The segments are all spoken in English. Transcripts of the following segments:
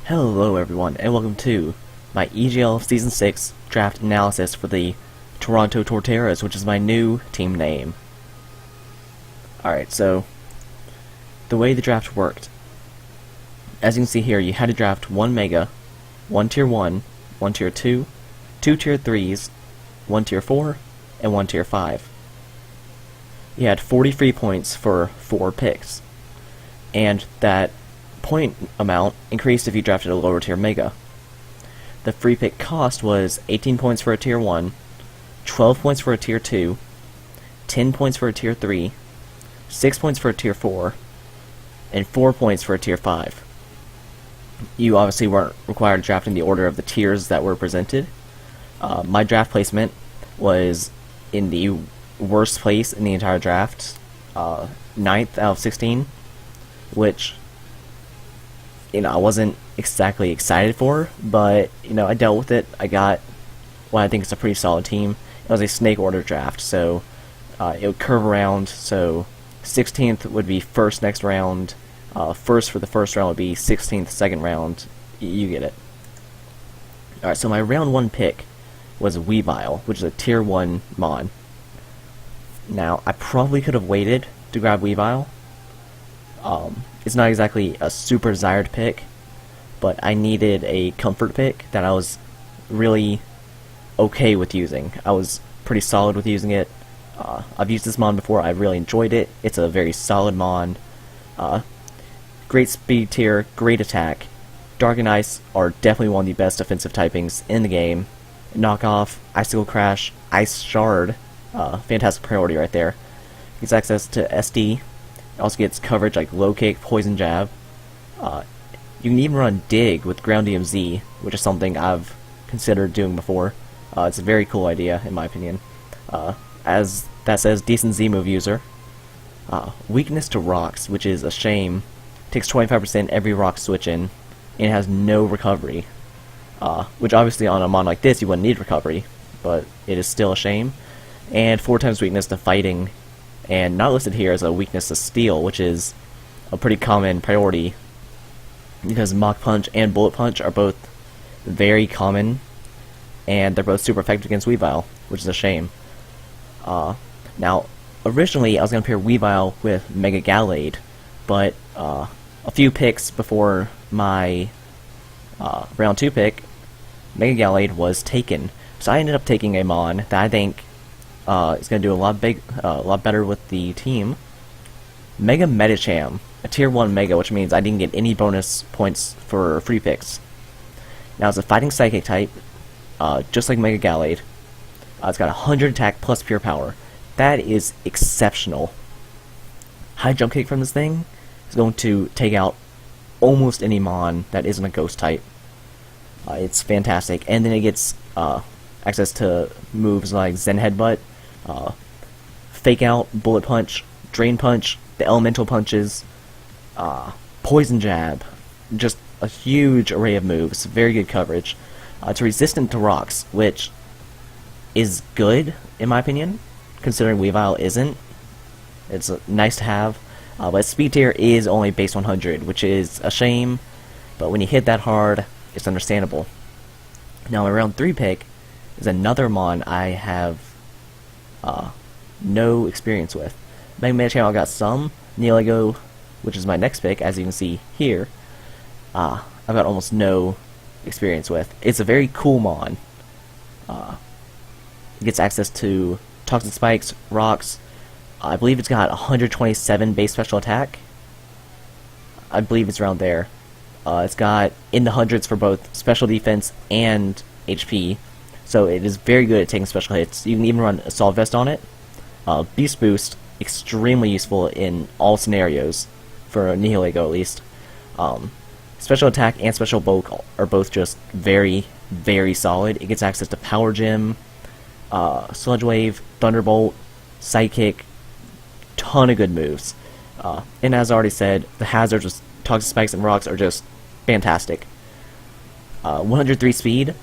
Hello everyone, and welcome to my EGL Season 6 draft analysis for the Toronto Torterras, which is my new team name. Alright, so the way the draft worked. As you can see here, you had to draft 1 Mega, 1 Tier 1, 1 Tier 2, 2 Tier 3s, 1 Tier 4, and 1 Tier 5. You had 40 free points for 4 picks, and that point amount increased if you drafted a lower tier Mega. The free pick cost was 18 points for a Tier 1, 12 points for a Tier 2, 10 points for a Tier 3, 6 points for a Tier 4, and 4 points for a Tier 5. You obviously weren't required to draft in the order of the tiers that were presented. My draft placement was in the worst place in the entire draft, 9th out of 16, which I wasn't exactly excited for, but, I dealt with it. I got what I think is a pretty solid team. It was a snake order draft, so it would curve around, so 16th would be first next round, first for the first round would be 16th second round. You get it. Alright, so my round 1 pick was Weavile, which is a Tier 1 Mon. Now, I probably could have waited to grab Weavile. It's not exactly a super desired pick, but I needed a comfort pick that I was really okay with using. I was pretty solid with using it. I've used this Mon before, I really enjoyed it. It's a very solid Mon. Great speed tier, great attack. Dark and Ice are definitely one of the best defensive typings in the game. Knockoff, Icicle Crash, Ice Shard, fantastic priority right there. Gets access to SD. It also gets coverage like Low Kick, Poison Jab. You can even run Dig with Ground DMZ, which is something I've considered doing before. It's a very cool idea, in my opinion. As that says, decent Z-move user. Weakness to rocks, which is a shame. Takes 25% every rock switch in, and it has no recovery. Which obviously on a Mon like this, you wouldn't need recovery, but it is still a shame. And 4 times weakness to fighting, and not listed here as a weakness to steel, which is a pretty common priority, because Mach Punch and Bullet Punch are both very common, and they're both super effective against Weavile, which is a shame. Now, originally I was going to pair Weavile with Mega Gallade, but a few picks before my round 2 pick, Mega Gallade was taken, so I ended up taking a Mon that I think is going to do a lot better with the team. Mega Medicham, a Tier 1 Mega, which means I didn't get any bonus points for free picks. Now it's a fighting Psychic type, just like Mega Gallade. It's got 100 attack plus pure power. That is exceptional. High jump kick from this thing is going to take out almost any Mon that isn't a ghost type. It's fantastic, and then it gets access to moves like Zen Headbutt, Fake Out, Bullet Punch, Drain Punch, the Elemental Punches, Poison Jab, just a huge array of moves, very good coverage. It's resistant to rocks, which is good, in my opinion, considering Weavile isn't. It's nice to have, but speed tier is only base 100, which is a shame, but when you hit that hard, it's understandable. Now my round 3 pick is another Mon I have no experience with. Mega Medicham I got some. Neoligo, which is my next pick, as you can see here, I've got almost no experience with. It's a very cool Mon. It gets access to Toxic Spikes, Rocks. I believe it's got 127 base special attack. I believe it's around there. It's got in the hundreds for both special defense and HP, so it is very good at taking special hits. You can even run Assault Vest on it. Beast Boost, extremely useful in all scenarios, for Nihilego at least. Special Attack and Special Bulk are both just very, very solid. It gets access to Power Gem, Sludge Wave, Thunderbolt, Psychic, ton of good moves. And as I already said, the hazards with Toxic Spikes and Rocks are just fantastic. 103 speed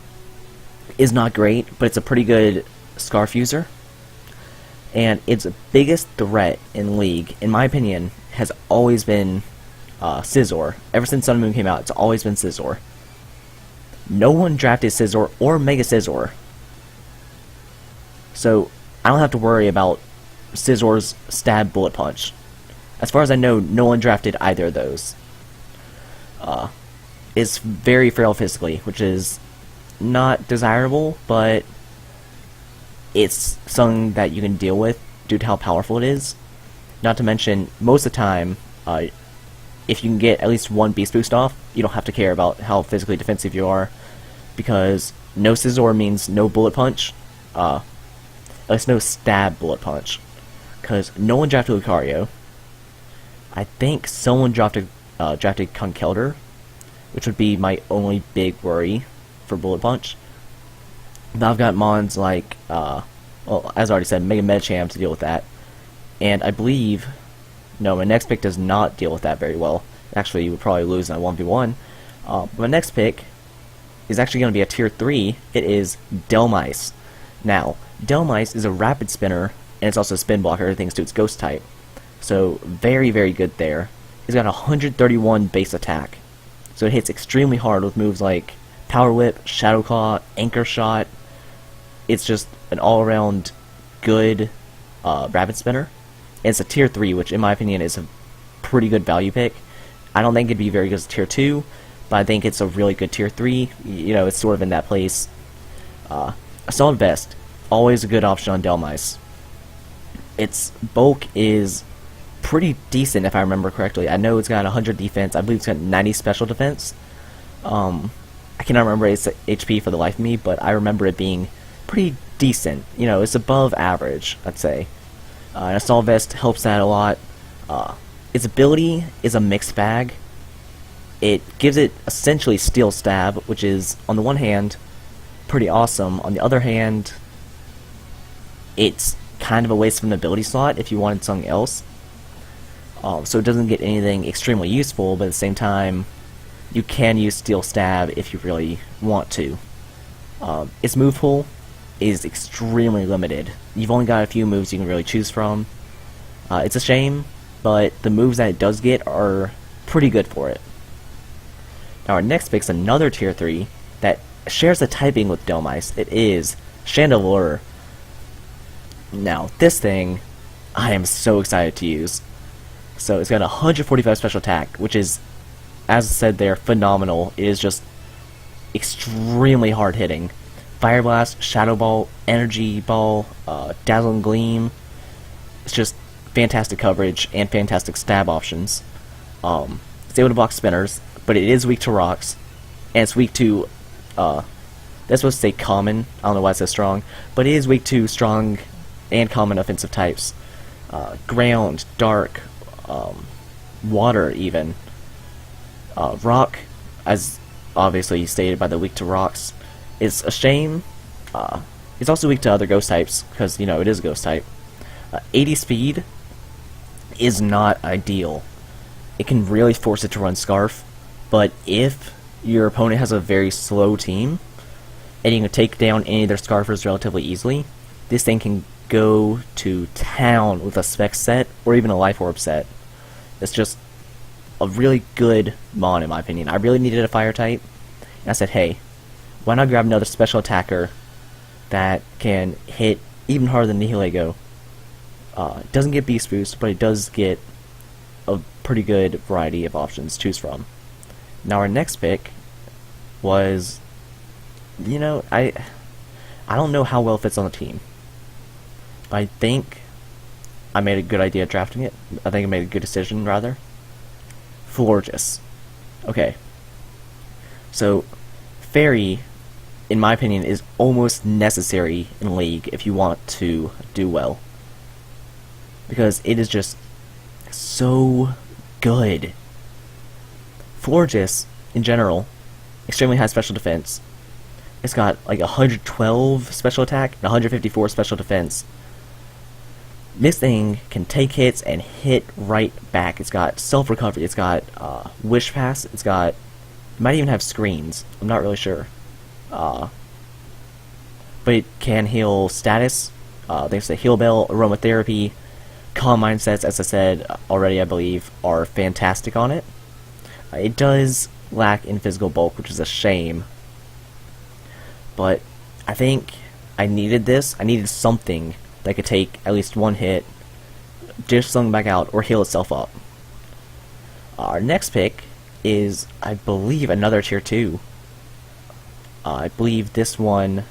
is not great, but it's a pretty good Scarf user. And its biggest threat in League, in my opinion, has always been Scizor. Ever since Sun and Moon came out, it's always been Scizor. No one drafted Scizor or Mega Scizor. So, I don't have to worry about Scizor's Stab Bullet Punch. As far as I know, no one drafted either of those. It's very frail physically, which is not desirable, but it's something that you can deal with due to how powerful it is. Not to mention, most of the time, if you can get at least one Beast Boost off, you don't have to care about how physically defensive you are, because no Scizor means no Bullet Punch, at least no Stab Bullet Punch, because no one drafted Lucario. I think someone drafted Conkeldurr, which would be my only big worry for Bullet Punch. But I've got Mons like, well, as I already said, Mega Medicham to deal with that. And I believe, no, my next pick does not deal with that very well. Actually, you would probably lose in a 1v1. My next pick is actually going to be a tier 3. It is Dhelmise. Now, Dhelmise is a rapid spinner, and it's also a spin blocker thanks to its ghost type. So, very, very good there. It's got 131 base attack. So it hits extremely hard with moves like Power Whip, Shadow Claw, Anchor Shot. It's just an all-around good rapid spinner. And it's a tier 3, which in my opinion is a pretty good value pick. I don't think it'd be very good as a tier 2, but I think it's a really good tier 3. You know, it's sort of in that place. Assault Vest, always a good option on Dhelmise. Its bulk is pretty decent if I remember correctly. I know it's got 100 defense. I believe it's got 90 special defense. I cannot remember its HP for the life of me, but I remember it being pretty decent. You know, it's above average, I'd say. And Assault Vest helps that a lot. Its ability is a mixed bag. It gives it essentially Steel Stab, which is, on the one hand, pretty awesome. On the other hand, it's kind of a waste of an ability slot if you wanted something else. So it doesn't get anything extremely useful, but at the same time, you can use Steel Stab if you really want to. Its move pool is extremely limited. You've only got a few moves you can really choose from. It's a shame, but the moves that it does get are pretty good for it. Now our next pick is another tier 3 that shares the typing with Dhelmise. It is Chandelure. Now this thing, I am so excited to use. So it's got 145 special attack, which is, as I said there, phenomenal. It is just extremely hard hitting. Fire Blast, Shadow Ball, Energy Ball, Dazzling Gleam. It's just fantastic coverage and fantastic stab options. It's able to block spinners, but it is weak to rocks, and it's weak to, that's supposed to say common, I don't know why it's so strong, but it is weak to strong and common offensive types. Ground, Dark, Water even. Rock, as obviously stated by the weak to rocks, is a shame. It's also weak to other ghost types, because, you know, it is a ghost type. 80 speed is not ideal. It can really force it to run Scarf, but if your opponent has a very slow team, and you can take down any of their Scarfers relatively easily, this thing can go to town with a Spec set, or even a Life Orb set. It's just a really good Mon, in my opinion. I really needed a Fire type, and I said, hey, why not grab another special attacker that can hit even harder than Nihilego? It doesn't get Beast Boost, but it does get a pretty good variety of options to choose from. Now our next pick was, you know, I don't know how well it fits on the team, but I think I made a good idea drafting it. I think I made a good decision, rather. Florges. Okay. So, Fairy, in my opinion, is almost necessary in League if you want to do well. Because it is just so good. Florges, in general, extremely high special defense. It's got like 112 special attack and 154 special defense. This thing can take hits and hit right back. It's got self-recovery, it's got Wish Pass, it's got, it might even have screens, I'm not really sure. But it can heal status, thanks to Heal Bell, Aromatherapy, Calm Mindsets, as I said already, I believe, are fantastic on it. It does lack in physical bulk, which is a shame. But I think I needed this. I needed something that could take at least one hit, dish something back out, or heal itself up. Our next pick is, I believe, another tier 2. I believe this one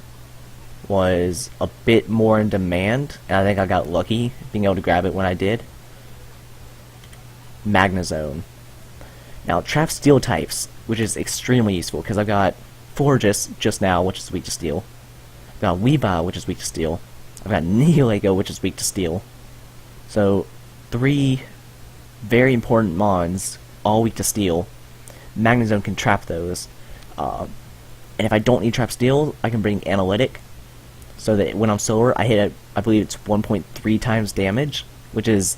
was a bit more in demand, and I think I got lucky being able to grab it when I did. Magnezone. Now, trap steel types, which is extremely useful, because I've got Florges just now, which is weak to steel. I've got Weavile, which is weak to steel. I've got Nihilego, which is weak to steel. So, 3 very important mons, all weak to steel. Magnezone can trap those. And if I don't need trap steel, I can bring Analytic, so that when I'm solar, I hit it, I believe it's 1.3 times damage, which is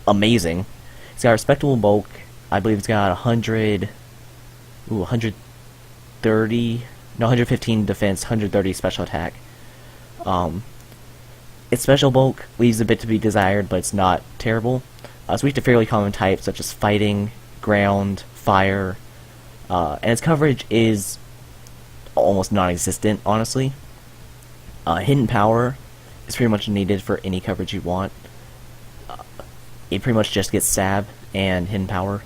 amazing. It's got respectable bulk. I believe it's got 115 defense, 130 special attack. Its special bulk leaves a bit to be desired, but it's not terrible. It's weak to fairly common types such as fighting, ground, fire, and its coverage is almost non-existent, honestly. Hidden power is pretty much needed for any coverage you want. It pretty much just gets stab and hidden power.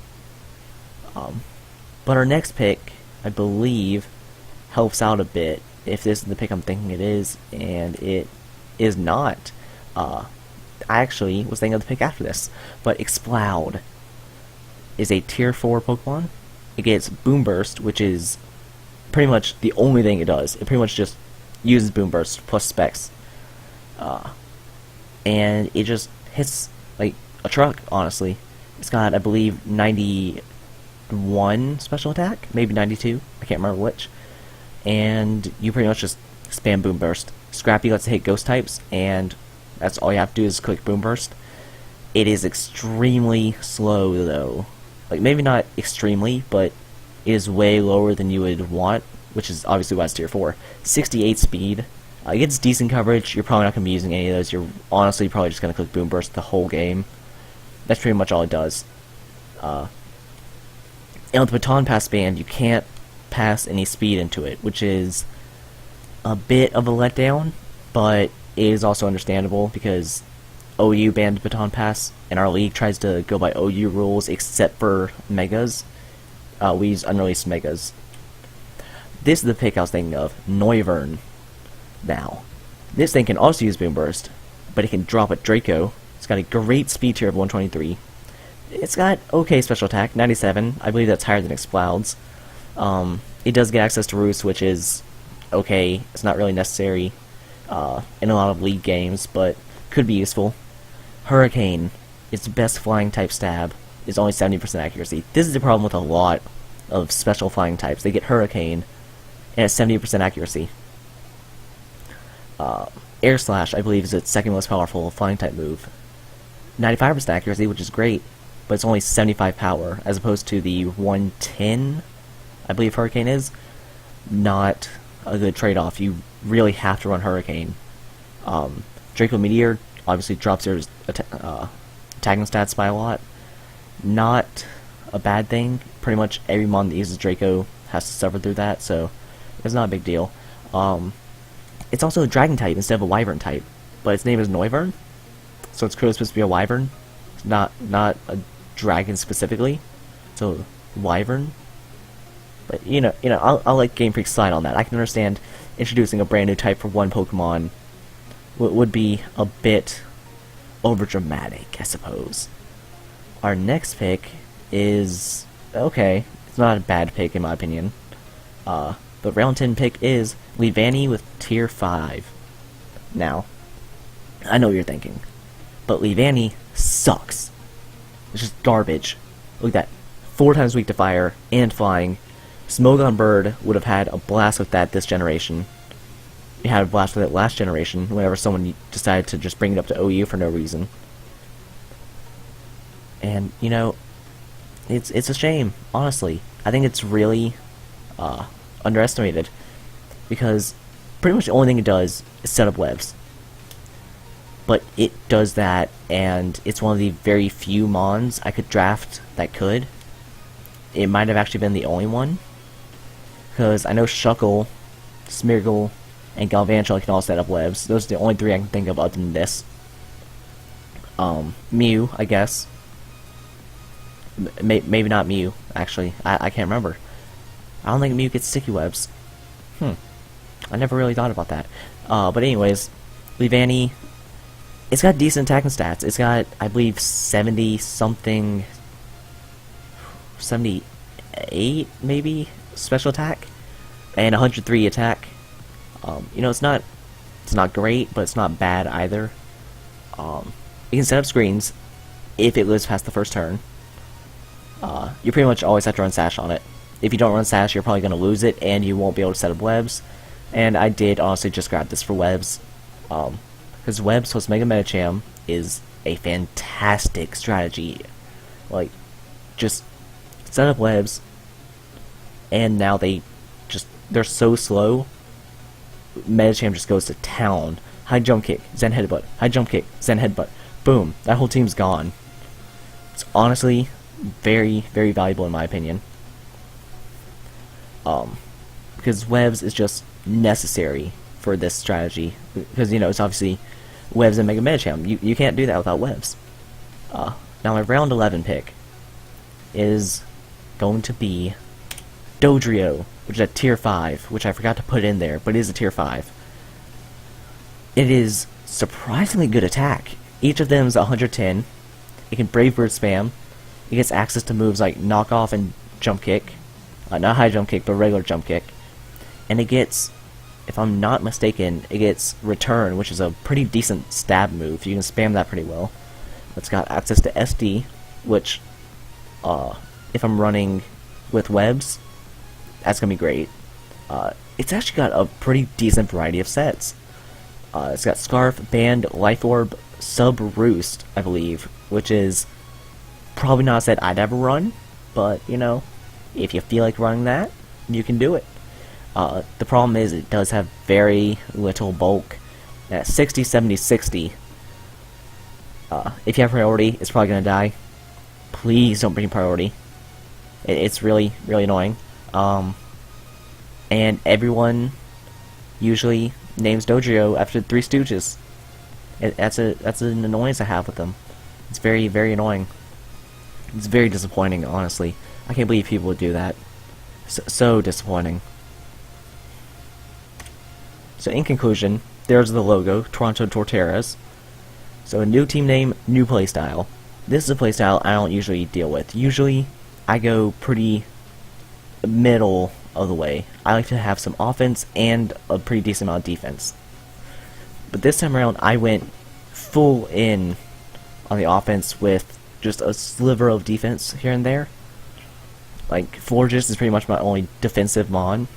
But our next pick, I believe, helps out a bit, if this is the pick I'm thinking it is, and it is not. I actually was thinking of the pick after this, but Exploud is a tier 4 Pokemon. It gets Boom Burst, which is pretty much the only thing it does. It pretty much just uses Boom Burst plus Specs. And it just hits like a truck, honestly. It's got, I believe, 91 special attack, maybe 92, I can't remember which. And you pretty much just spam Boom Burst. Scrappy lets it hit ghost types, and that's all you have to do is click Boom Burst. It is extremely slow, though. Like, maybe not extremely, but it is way lower than you would want, which is obviously why it's tier 4. 68 speed. It gets decent coverage. You're probably not going to be using any of those. You're honestly probably just going to click Boom Burst the whole game. That's pretty much all it does. And with the Baton Pass band, you can't pass any speed into it, which is a bit of a letdown, but it is also understandable because OU banned Baton Pass, and our league tries to go by OU rules except for Megas. We use unreleased Megas. This is the pick I was thinking of, Noivern. Now, this thing can also use Boom Burst, but it can drop a Draco. It's got a great speed tier of 123. It's got okay special attack, 97. I believe that's higher than Exploud's. It does get access to Roost, which is okay. It's not really necessary in a lot of league games, but could be useful. Hurricane, its best flying type stab, is only 70% accuracy. This is the problem with a lot of special flying types. They get Hurricane, and it's 70% accuracy. Air Slash, I believe, is its second most powerful flying type move. 95% accuracy, which is great, but it's only 75 power, as opposed to the 110, I believe Hurricane is. Not a good trade-off. You really have to run Hurricane. Draco Meteor obviously drops your attacking stats by a lot. Not a bad thing. Pretty much every mon that uses Draco has to suffer through that, so it's not a big deal. It's also a Dragon type instead of a Wyvern type, but its name is Noivern, so it's clearly supposed to be a Wyvern. It's not a dragon specifically, so Wyvern. But I'll let Game Freak slide on that. I can understand introducing a brand new type for one Pokemon would be a bit overdramatic, I suppose. Our next pick is okay. It's not a bad pick in my opinion. But round 10 pick is Leavanny with tier 5. Now, I know what you're thinking, but Leavanny sucks. It's just garbage. Look at that. 4 times weak to fire and flying. Smogon Bird would have had a blast with that this generation. It had a blast with it last generation whenever someone decided to just bring it up to OU for no reason. And, it's a shame, honestly. I think it's really underestimated, because pretty much the only thing it does is set up webs. But it does that, and it's one of the very few mons I could draft that could. it might have actually been the only one, because I know Shuckle, Smeargle, and Galvantula can all set up webs. Those are the only three I can think of other than this. Mew, I guess. Maybe not Mew, actually. I can't remember. I don't think Mew gets sticky webs. I never really thought about that. But anyways, Leavanny, it's got decent attacking stats. It's got, I believe, 70-something... 78, maybe, special attack? And 103 attack. You know, it's not great, but it's not bad either. You can set up screens if it lives past the first turn. You pretty much always have to run Sash on it. If you don't run Sash, you're probably going to lose it, and you won't be able to set up webs. And I did honestly just grab this for webs. Because webs plus Mega Medicham is a fantastic strategy. Like, just set up webs, and now they're so slow. Medicham just goes to town. High jump kick, Zen headbutt. High jump kick, Zen headbutt. Boom. That whole team's gone. It's honestly very, very valuable in my opinion. Because webs is just necessary for this strategy. Because, you know, it's obviously webs and Mega Medicham. You can't do that without webs. Now my round 11 pick is going to be Dodrio, which is a tier 5, which I forgot to put in there, but it is a tier 5. It is surprisingly good attack. Each of them is 110. It can Brave Bird spam. It gets access to moves like Knock Off and Jump Kick. Not High Jump Kick, but regular Jump Kick. And it gets, if I'm not mistaken, it gets Return, which is a pretty decent stab move. You can spam that pretty well. It's got access to SD, which, if I'm running with webs, that's going to be great. It's actually got a pretty decent variety of sets. It's got Scarf, Band, Life Orb, Sub Roost, I believe, which is probably not a set I'd ever run, but, you know, if you feel like running that, you can do it. The problem is it does have very little bulk. At 60, 70, 60, if you have priority, it's probably going to die. Please don't bring priority. It's really, really annoying. And everyone usually names Dodrio after Three Stooges. That's an annoyance I have with them. It's very, very annoying. It's very disappointing, honestly. I can't believe people would do that. So disappointing. So in conclusion, there's the logo, Toronto Torterras. So a new team name, new playstyle. This is a playstyle I don't usually deal with. Usually, I go pretty middle of the way. I like to have some offense and a pretty decent amount of defense. But this time around, I went full in on the offense with just a sliver of defense here and there. Like, Florges is pretty much my only defensive mon.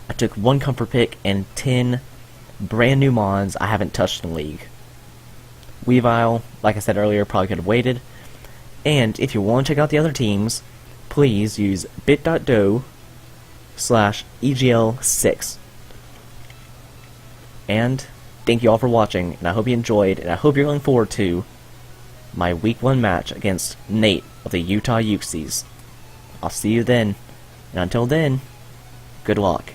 I took 1 comfort pick and 10 brand new mons I haven't touched in the league. Weavile, like I said earlier, probably could have waited. And if you want to check out the other teams, please use bit.do /EGL6. And thank you all for watching, and I hope you enjoyed, and I hope you're looking forward to my Week 1 match against Nate of the Utah Uxies. I'll see you then, and until then, good luck.